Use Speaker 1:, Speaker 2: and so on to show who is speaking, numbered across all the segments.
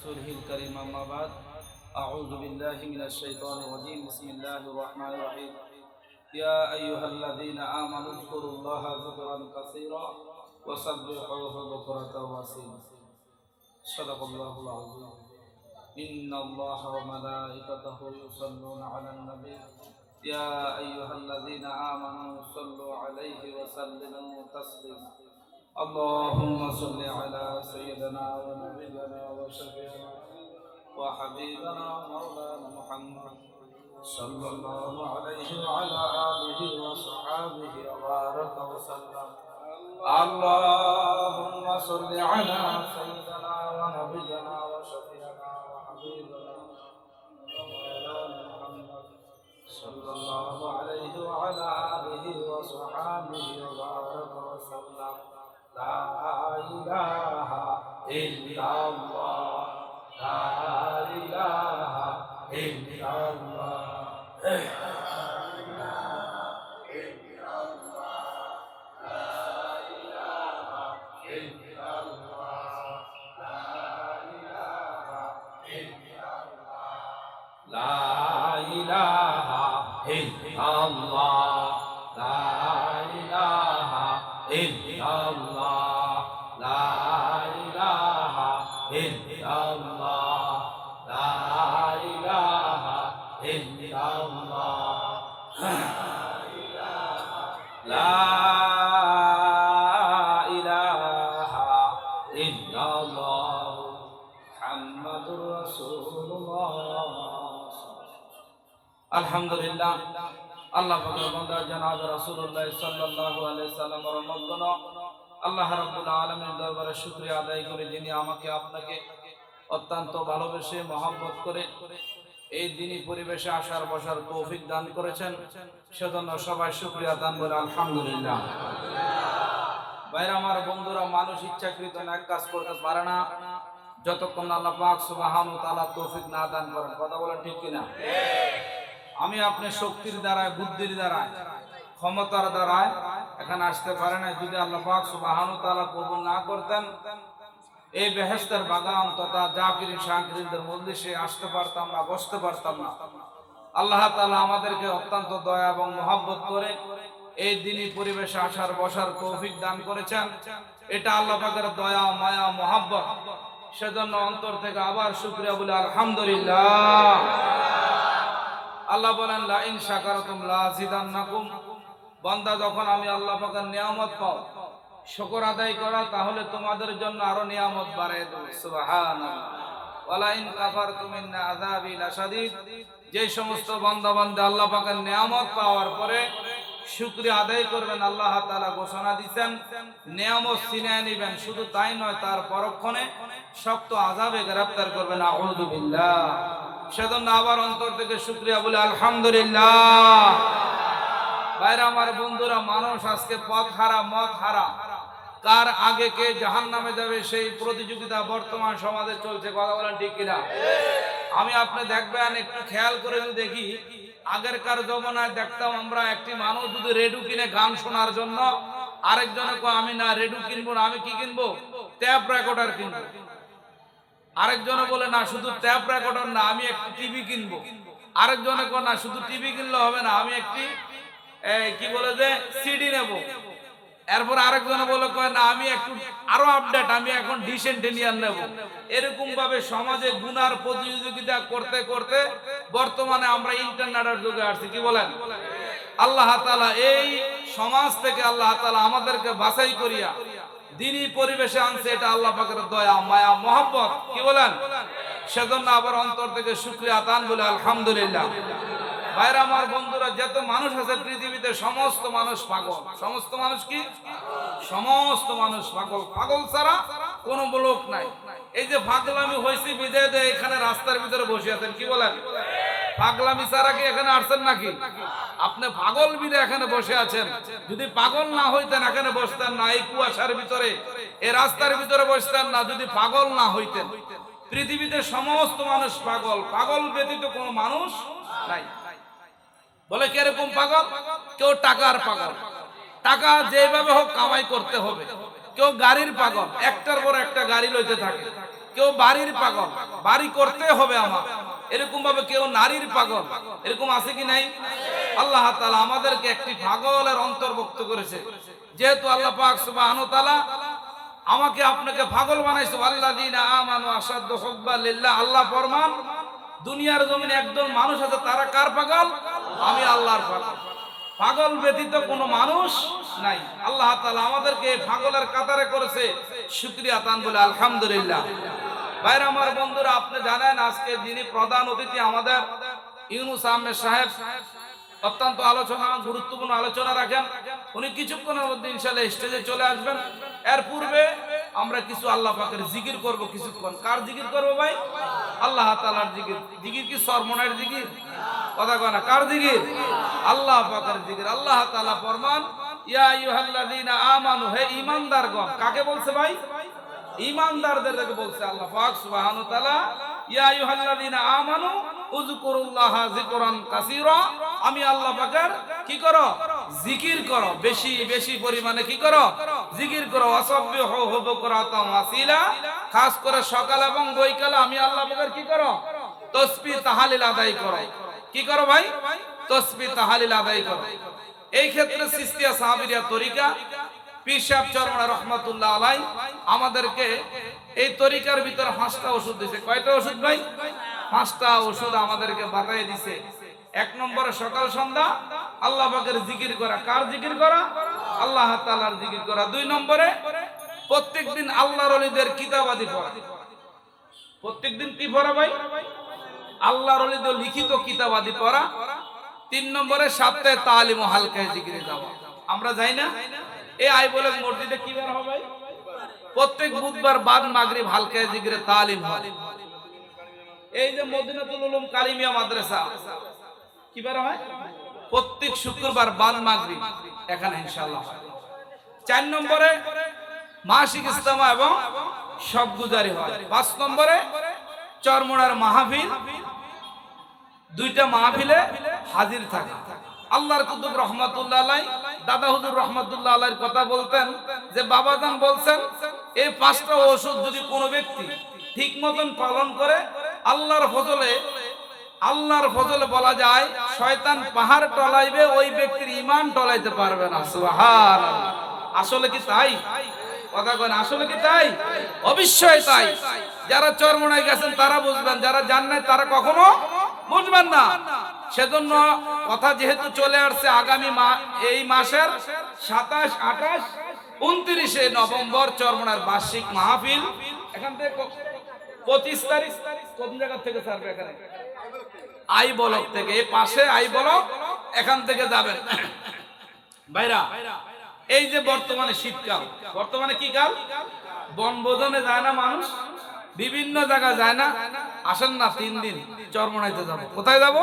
Speaker 1: ورسوله الكريم أما بعد أعوذ بالله من الشيطان الرجيم بسم الله الرحمن الرحيم يا أيها الذين آمنوا اذكروا الله ذكرا كثيرا وسبحوه بكرة وأصيلا صدق الله العظيم إن الله وملائكته يصلون على النبي يا أيها الذين آمنوا صلوا عليه وسلموا تسليما اللهم صل على سيدنا ونبينا وشفيعنا وحبيبنا مولانا محمد صلى الله عليه وعلى آله وصحبه وبارك وسلم اللهم صل على سيدنا ونبينا وشفيعنا وحبيبنا مولانا محمد صلى الله عليه وعلى آله وصحبه وبارك وسلم لا إله إلا الله لا إله إلا الله আলহামদুলিল্লাহ আল্লাহ পাকের বান্দা জনাব রাসূলুল্লাহ সাল্লাল্লাহু আলাইহি সাল্লামের মধ্যে আল্লাহ রাব্বুল আলামিনের দরবারে শুকরিয়া আদায় করে যিনি আমাকে আপনাকে অত্যন্ত ভালোবেসে মহব্বত করে এই দিনী পরিবেশে আসার বসার তৌফিক দান করেছেন সেজন্য সবাই শুকরিয়া দান বলে আলহামদুলিল্লাহ। ভাইরা আমার বন্ধুরা, মানুষ ইচ্ছাকৃত এক কাজ করতে পারে না যতক্ষণ আল্লাহ পাক সুবহানাহু ওয়া তাআলা তৌফিক না দান করেন। কথা বলেন ঠিক কিনা? আমি আপনি শক্তির দ্বারায়, বুদ্ধির দ্বারায়, ক্ষমতার দ্বারায় এখানে আসতে পারে না। যদি আল্লাহ পাক সুবহানাহু ওয়া তাআলা কবুল না করতেন এই বেহেশতের বাগান তথা জাকিরিন শাকিরিনদের মজলিসে আসতে পারতাম না, বসতে পারতাম না। আল্লাহ তাআলা আমাদেরকে অত্যন্ত দয়া এবং মহব্বত করে এই দিনী পরিবেশে আসার বসার তৌফিক দান করেছেন। এটা আল্লাহ পাকের দয়া, মায়া, মহব্বত। সেজন্য অন্তর থেকে আবার শুকরিয়া বলে আলহামদুলিল্লাহ। আল্লাহ বলেন লা ইন শাকারতুম লা আযিদান্নাকুম। বান্দা, যখন আমি আল্লাহ পাকের নিয়ামত পাও, শুকর আদায় করা, তাহলে তোমাদের জন্য আরো নিয়ামত বাড়ায় দেব। সুবহানাল্লাহ। ওয়ালা ইন কাফারতুম ইন্না আযাবি লাশাদীদ। যে সমস্ত বান্দা বান্দা আল্লাহ পাকের নিয়ামত পাওয়ার পরে শুকরিয়া আদায় করবেন, আল্লাহ তাআলা ঘোষণা দিবেন নিয়ামত ছিনিয়ে নেবেন। শুধু তাই নয়, তার পরক্ষণে শক্ত আযাবে গ্রেফতার করবেন। আউযু বিল্লাহ। সেজন্য আবার অন্তর থেকে শুকরিয়া বলে আলহামদুলিল্লাহ। ভাইরা আমার বন্ধুরা, মানুষ আজকে পথ হারা, মত হারা। কার আগে কে জাহান্নামে যাবে সেই প্রতিযোগিতা বর্তমান সমাজে চলছে। কথা বলেন ঠিক কিনা? আমি আপনি দেখবেন, একটু খেয়াল করে যদি দেখি, আগেরকার জমানায় দেখতাম আমরা একটি মানুষ যদি রেডিও কিনে গান শোনার জন্য, আরেকজনে কয় আমি না রেডিও কিনবো না, আমি কি কিনবো? ট্যাপ রেকর্ডার কিনবো। আরেকজনে বলে না শুধু ট্যাপ রেকর্ডার না, আমি একটি টিভি কিনবো। আরেকজনে কয় না শুধু টিভি কিনলে হবে না, আমি একটি কি বলে যে সিডি নেব। এরপর আরেকজনে বলে কয় না আমি একটু আরো আপডেট, আমি এখন ডিসেন্টেনিয়ার নেব। এরকম ভাবে সমাজে গুনার প্রতিযোগিতা করতে করতে বর্তমানে আমরা ইন্টারনেটের যুগে আসছি। কি বলেন? আল্লাহ তাআলা এই সমাজ থেকে আল্লাহ তাআলা আমাদেরকে বাছাই করিয়া দিনী পরিবেশে আনছে। এটা আল্লাহ পাকের দয়া, মায়া, মহব্বত। কি বলেন? সেজন্য আবার অন্তর থেকে শুকরিয়া দান বলে আলহামদুলিল্লাহ। ভাইরা আমার বন্ধুরা, যত মানুষ আছে পৃথিবীতে সমস্ত মানুষ পাগল। সমস্ত মানুষ কি? সমস্ত মানুষ পাগল। পাগল ছাড়া কোন লোক নাই। এই যে পাগলামি হয়েছে বিদায় দেয় এখানে রাস্তার ভিতরে বসে আছেন। কি বলেন? পাগলামি ছাড়া কি এখানে আসছেন নাকি? আপনি পাগল বিদে এখানে বসে আছেন। যদি পাগল না হইতেন এখানে বসতেন না, এই কুয়াশার ভিতরে, এই রাস্তার ভিতরে বসতেন না। যদি পাগল না হইতেন, পৃথিবীতে সমস্ত মানুষ পাগল। পাগল ব্যতীত কোনো মানুষ নাই। বলে কিরকম পাগল? কেউ টাকার পাগল, টাকা যেভাবে হোক কামাই করতে হবে। কেউ গাড়ির পাগল, একটার পর একটা গাড়ি লইতে থাকে। কেউ বাড়ির পাগল, বাড়ি করতে হবে আমার, এরকম ভাবে কেউ নারীর পাগল, এরকম আছে কি নাই? আল্লাহ তাআলা আমাদেরকে একটি পাগলের অন্তর্ভুক্ত করেছে। যেহেতু আল্লাহ পাক সুবহানাহু ওয়া তাআলা আমাকে আপনাকে পাগল বানাইছে, আল্লাযীনা আমানু আশাদ্দু হুব্বান লিল্লাহ। আল্লাহ ফরমান দুনিয়ার জমিনে একদল মানুষ আছে, তারা কার পাগল? আমি আল্লাহর পাগল। পাগল ব্যতীত কোনো মানুষ নাই। আল্লাহ তাআলা আমাদেরকে পাগলের কাতারে করেছে, শুকরিয়া তান বলে আলহামদুলিল্লাহ। ভাইরা আমার বন্ধুরা, আপনি জানেন আজকে যিনি প্রধান অতিথি আমাদের ইউনুস আহমেদ সাহেব অত্যন্ত গুরুত্বপূর্ণ আলোচনা রাখেন। উনি কিছুক্ষণের মধ্যে ইনশাআল্লাহ স্টেজে চলে আসবেন। এর পূর্বে আমরা কিছু আল্লাহ পাকের জিকির করব কিছুক্ষণ। কার জিকির করব ভাই? আল্লাহ তাআলার জিকির। জিকির কি সরমনের জিকির? কথা কয় না। কার জিকির? আল্লাহ পাকের জিকির। আল্লাহ তাআলা ফরমান ইয়া আইয়ুহাল্লাযীনা আমানু, হে ঈমানদারগণ। কাকে বলছে ভাই? ঈমানদারদেরকে বলছে আল্লাহ পাক সুবহানাহু ওয়া তাআলা। ইয়া আইয়ুহাল্লাযীনা আমানু উযকুরুল্লাহা যিকরান কাসীরা। আমি আল্লাহ পাকের কি করো? জিকির করো, বেশি বেশি পরিমাণে কি করো? জিকির করো। ওয়াসাব্বিহুহু বুকরাতান ওয়াসিলা। খাস করে সকাল এবং বৈকালে আমি আল্লাহ পাকের কি করো? তাসবিহ তাহলিল আদায় করো। কি করো ভাই? তাসবিহ তাহলিল আদায় করো। এই ক্ষেত্রে সিস্তিয়া সাহাবিরিয়া তরিকা পীর সাহেব চরমনা রহমাতুল্লাহ আলাই আমাদেরকে এই তরিকার ভিতর 5টা ওষুধ দিয়েছে। কয়টা ওষুধ ভাই? 5টা ওষুধ আমাদেরকে বাতায় দিছে। 1 নম্বরে সকাল সন্ধ্যা আল্লাহ পাকের জিকির করা। কার জিকির করা? আল্লাহ তাআলার জিকির করা। 2 নম্বরে প্রত্যেকদিন আল্লাহর ওলিদের কিতাবাদি পড়া। প্রত্যেকদিন কি পড়া ভাই? আল্লাহর ওলিদের লিখিত কিতাবাদি পড়া। 3 নম্বরে সপ্তাহে তালিম ও হালকায় জিকিরে যাওয়া। আমরা যাই না? এই আইবলে মসজিদে কি বার হবে? প্রত্যেক বুধবার বাদ মাগরিব হালকায় জিকিরে তালিম হয়। এই যে মদিনাতুল উলুম কালিমিয়া মাদ্রাসা কি বার হয়? প্রত্যেক শুক্রবার বাদ মাগরিব এখানে ইনশাআল্লাহ হয়। 4 নম্বরে মাসিক ইজতেমা এবং সব গুজারি হয়। 5 নম্বরে চরমোনার মাহফিল, 2টা মাহফিলে হাজির থাকা। আল্লাহর কুতুব রহমাতুল্লাহ আলাই, দাদা হুজুর রহমাতুল্লাহ আলাইর কথা বলতেন যে বাবাজান বলছেন এই 5টা ওষুধ যদি কোনো ব্যক্তি ঠিক মতন পালন করে আল্লাহর ফজলে বলা যায় শয়তান পাহাড় টলাইবে, ওই ব্যক্তির ঈমান টলাইতে পারবে না। সুবহানাল্লাহ। আসলে কি তাই? কথা কয় না। আসলে কি তাই? অবশ্যই তাই। যারা চরমোনায় গেছেন তারা বুঝবেন, যারা যান নাই তারা কখনো বুঝবেন না। সেজন্য কথা যেহেতু চলে আসছে, আগামী এই মাসের 27, 28, 29 নভেম্বর চরমোনার বার্ষিক মাহফিল। এখান থেকে 25 তারিখ কোন জায়গা থেকে ছাড়বে? এখানে আই ব্লক থেকে, এই পাশে আই ব্লক, এখান থেকে যাবেন ভাইরা। এই যে বর্তমানে শীতকাল, বর্তমানে কি কাল? বনভোজনে যায় না মানুষ, বিভিন্ন জায়গায় যায় না? আসেন না 3 দিন চরমোনাইতে যাব। কোথায় যাব?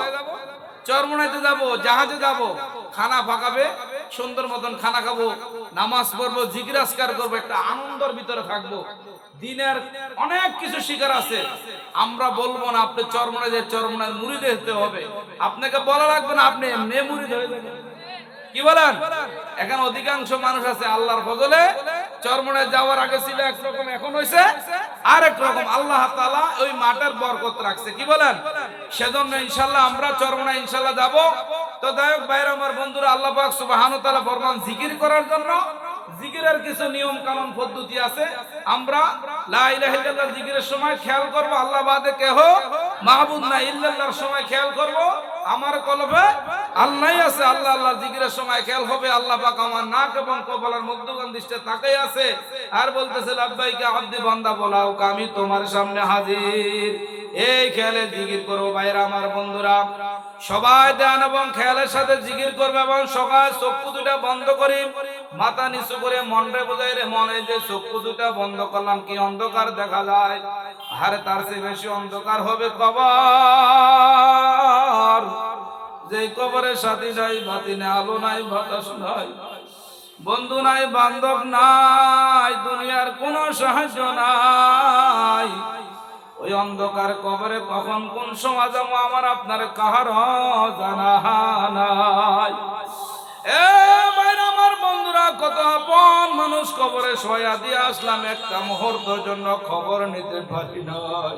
Speaker 1: চরমোনাইতে যাব, জাহাজে যাব। খানা পাকাবে, সুন্দর মতন খানা খাবো, নামাজ পড়বো, জিকির আজকার করবো, একটা আনন্দের ভিতরে থাকবো। দিনের অনেক কিছু শিকার আছে। আমরা বলবো না আপনি চরমোনায় যে চরমোনায় মুরিদ হতে হবে, আপনাকে বলা লাগবে না, আপনি এমনি মুরিদ হয়ে যাবেন। কি বলেন? এখন অধিকাংশ মানুষ আছে আল্লাহর ফজলে চরমোনায় যাওয়ার আগে ছিল একরকম, এখন হইছে আরেক রকম। আল্লাহ তাআলা ওই মাঠের বরকত রাখছে। কি বলেন? সেজন্য ইনশাআল্লাহ আমরা চরমোনায় ইনশাআল্লাহ যাব। তো দায়ক ভাইরা আমার বন্ধুরা, আল্লাহ পাক সুবহানাহু ওয়া তাআলা ফরমান জিকির করার জন্য জিকিরের কিছু নিয়ম কানুন পদ্ধতি আছে। আমরা লা ইলাহা ইল্লাল্লাহ জিকিরের সময় খেয়াল করব আল্লাহ বাদে কেহ মাহবুদ না, ইল্লাল্লাহর সময় খেয়াল করব আমার কলবে আল্লাহই আছে। আল্লাহ আল্লাহ জিকিরের সময় খেয়াল হবে আল্লাহ পাক আমার নাক এবং কপালের মধ্যখান দৃষ্টি তাকাই আছে, আর বলতেছে লাব্বাইকা আব্দি বান্দা বলাও আমি তোমার সামনে হাজির। এই খেয়ালে জিকির করো ভাইরা আমার বন্ধুরা। সবাই ধ্যান এবং খেয়ালের সাথে জিকির করবে এবং সকাল চক্ষু দুটা বন্ধ করি, মাথা নিচু করে মনরে বোঝাই রে মনে যে চক্ষু দুটা বন্ধ করলাম কি অন্ধকার দেখা যায়। আরে তার চেয়ে বেশি অন্ধকার হবে কবর। যে কবরের সাথী নাই, বাতি নাই, আলো নাই, বাতাস নাই, বন্ধু নাই, বান্ধব নাই, দুনিয়ার কোনো সাহায্য নাই। ওই অন্ধকার কবরে কখন কোন সময় যাবো আমার আপনার কাহার জানা নাই। এ ভাইরা আমার বন্ধুরা, কত আপন মানুষ কবরে শোয়া দিয়ে আসলাম, একটা মুহূর্তের জন্য খবর নিতে পারি নাই।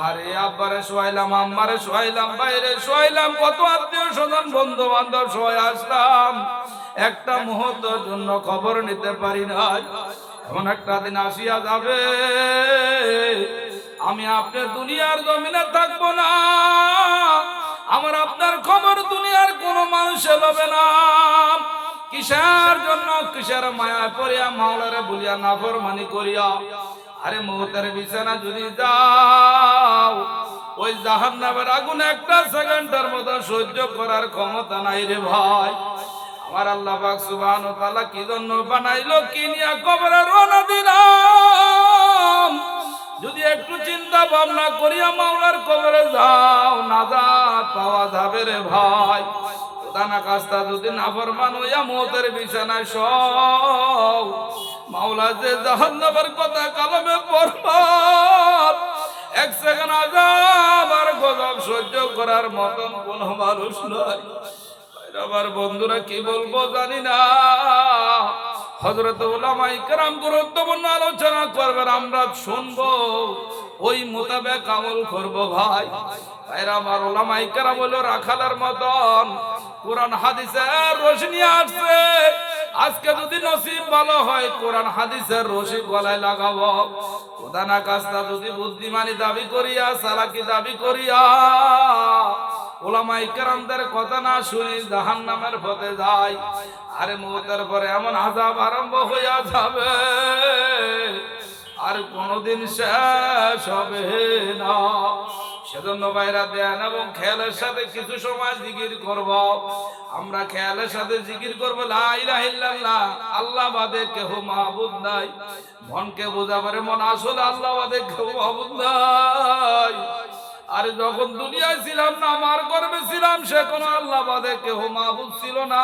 Speaker 1: আরে আব্বারে শোয়াইলাম, আম্মারে শোয়াইলাম, বাইরে শোয়াইলাম, কত আত্মীয় স্বজন বন্ধু বান্ধব শোয়া আসলাম, একটা মুহূর্তের জন্য খবর নিতে পারি নাই। এমন একটা দিন আসিয়া যাবে, আমি আপনার দুনিয়ার জমিনে থাকবো না, আমার আপনার খবর দুনিয়ার কোন মানুষে লবে না। কিসের জন্য, কিসের মায়া পড়িয়া মাওলারে বলিয়া নাফরমানি করিয়া আরে মৌতের বিছানা যদি যাও, ওই জাহান্নামের আগুন একটা সেকেন্ডের মতো সহ্য করার ক্ষমতা নাই রে ভাই। আমার আল্লাহ পাক সুবহানাহু ওয়া তাআলা কি জন্য বানাইলো, কি নিয়া কবরে রওনা দিলাম, যদি একটু চিন্তা ভাবনা করিয়া মাওলার কবরে যাও, নাজাত পাওয়া যাবে রে ভাই। দানা কাস্তা যদি নাফরমান হইয়া মৌতের বিছানায় শোও, মাওলা যে জাহান্নামের কথা কালামে পড়বা, এক সেকেন্ড আযাব আর গজব সহ্য করার মতন কোন মানুষ নাই। আমার বন্ধুরা কি বলবো জানি না, হযরত উলামায়ে কেরাম গুরুত্বপূর্ণ আলোচনা করবেন, আমরা শুনবো, ওই মোতাবেক আমল করব ভাই। ভাইরা আমার, উলামায়ে কেরাম হলো রাখালের মতন, কোরআন হাদিসের রোশনি আসছে। আজকে যদি নসিব ভালো হয় কোরআন হাদিসের রশি গলায় লাগাবো, খোদা না কাস্তা যদি বুদ্ধিমানি দাবি করিয়া, চালাকি দাবি করিয়া উলামায়ে কেরামদের কথা না শুনি জাহান্নামের পথে যাই, আরে মওতের পরে এমন আযাব আরম্ভ হইয়া যাবে আর কোনদিন শেষ হবে না। সেজন্য ভাইরা দেন এবং খেয়ালের সাথে কিছু সময় জিকির করব। আমরা খেয়ালের সাথে জিকির করব লা ইলাহা ইল্লাল্লাহ, আল্লাহ বাদে কেহ মাবুদ নাই। মনকে বোঝাবারে মন আসলে আল্লাহ বাদে কেহ মাবুদ নাই। আর যখন দুনিয়ায় ছিলাম না, আমার গর্বে ছিলাম, সে কোনো আল্লাহ বাদে কেহ মাবুদ ছিল না।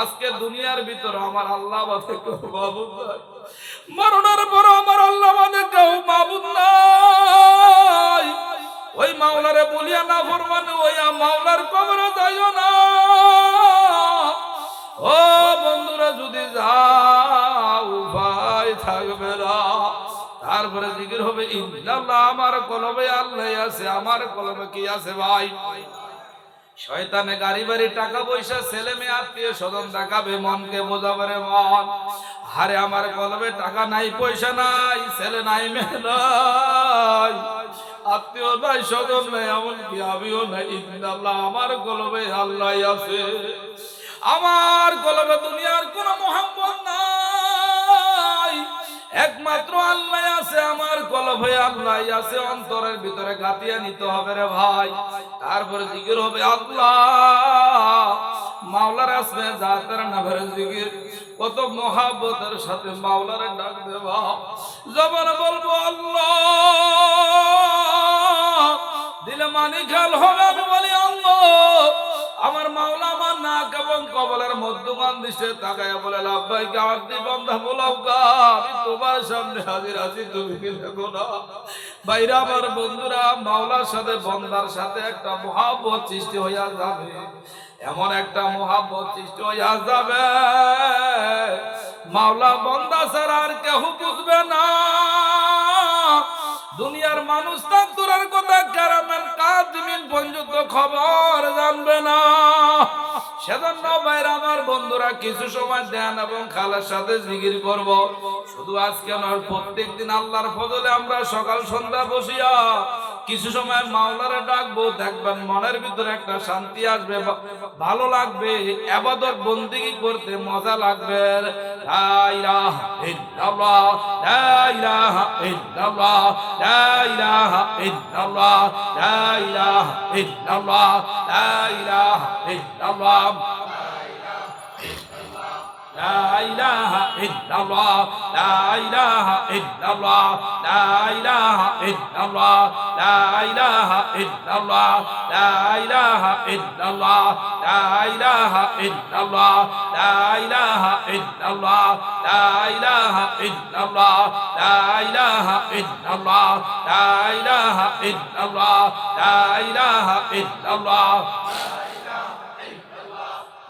Speaker 1: আজকে দুনিয়ার ভিতরে আমার আল্লাহ বাদে কেহ মাবুদ নাই, মরণের পর আমার আল্লাহ বাদে কেহ মাবুদ নাই। ওই মাওলারে বলিয়া না ফরমানে ওই মাওলার কবরে যাইও না। ও বন্ধুরা, যদি যাও ভাই থাকবে না। তারপরে জিকির হবে ইল্লাল্লাহ, আমার কলবে আল্লাহ আছে। আমার কলবে কি আছে ভাই? শয়তানে গাড়ি বাড়ি টাকা পয়সা ছেলে মেয়ে আত্মীয় স্বজন দেখাবে, মনকে বোঝাবে মন, আরে আমার কলবে টাকা নাই, পয়সা নাই, ছেলে নাই, মেয়ে নাই, আত্মীয় নাই, স্বজন নাই, এমনকি আমিও নাই। ইল্লাল্লাহ, আমার কলবে আল্লাহ আছে। আমার কলবে দুনিয়ার কোন মোহাম্মদ নাই, একমাত্র আল্লাহ আছে। আমার কলবে আল্লাহ আছে, অন্তরের ভিতরে গাতিয়া নিতে হবে রে ভাই। তারপরে জিকির হবে আল্লাহ, মাওলার আসমে জাতের নামের জিকির, কত মহাব্বতের সাথে মাওলারে ডাক দেবা। জবানে বলবো আল্লাহ, দিলে মানি খেয়াল হবে আমি বলি আল্লাহ। আমার মাওলা আমার নাক এবং কবলের মধ্যখান দৃষ্টে তাকায়া বলে লাব্বাইক আব্দি বান্দা বলাও গা, আমি তোমার সামনে হাজির আছি, তুমি কি দেখো না? বাইরে আমার বন্ধুরা, মাওলার সাথে বন্দার সাথে একটা মহাব্বত সৃষ্টি হইয়া যাবে, এমন একটা মহাব্বত সৃষ্টি হইয়া যাবে, মাওলা বন্দা ছাড়া আর কেউ বুঝবে না। দুনিয়ার মানুষ তার দূরের কথা কেরামের কাদিমিন পর্যন্ত খবর জানবে না। সেজন্য বাইরে আমার বন্ধুরা কিছু সময় দেন এবং খালার সাথে জিকির করব। শুধু আজকে নয়, প্রত্যেক দিন আল্লাহর ফজলে আমরা সকাল সন্ধ্যা বসিয়া কিছু সময় মাওলারে ডাকবো, দেখবেন মনের ভিতরে একটা শান্তি আসবে, ভালো লাগবে, ইবাদত বন্দেগী করতে মজা লাগবে। লা ইলাহা ইল্লাল্লাহ, লা ইলাহা ইল্লাল্লাহ, লা ইলাহা ইল্লাল্লাহ, লা ইলাহা ইল্লাল্লাহ, লা ইলাহা ইল্লাল্লাহ, লা ইলাহা ইল্লাল্লাহ, লা ইলাহা ইল্লাল্লাহ, লা ইলাহা ইল্লাল্লাহ, লা ইলাহা ইল্লাল্লাহ, লা ইলাহা ইল্লাল্লাহ, লা ইলাহা ইল্লাল্লাহ, লা ইলাহা ইল্লাল্লাহ, লা ইলাহা ইল্লাল্লাহ, লা ইলাহা ইল্লাল্লাহ, লা ইলাহা ইল্লাল্লাহ, লা ইলাহা ইল্লাল্লাহ,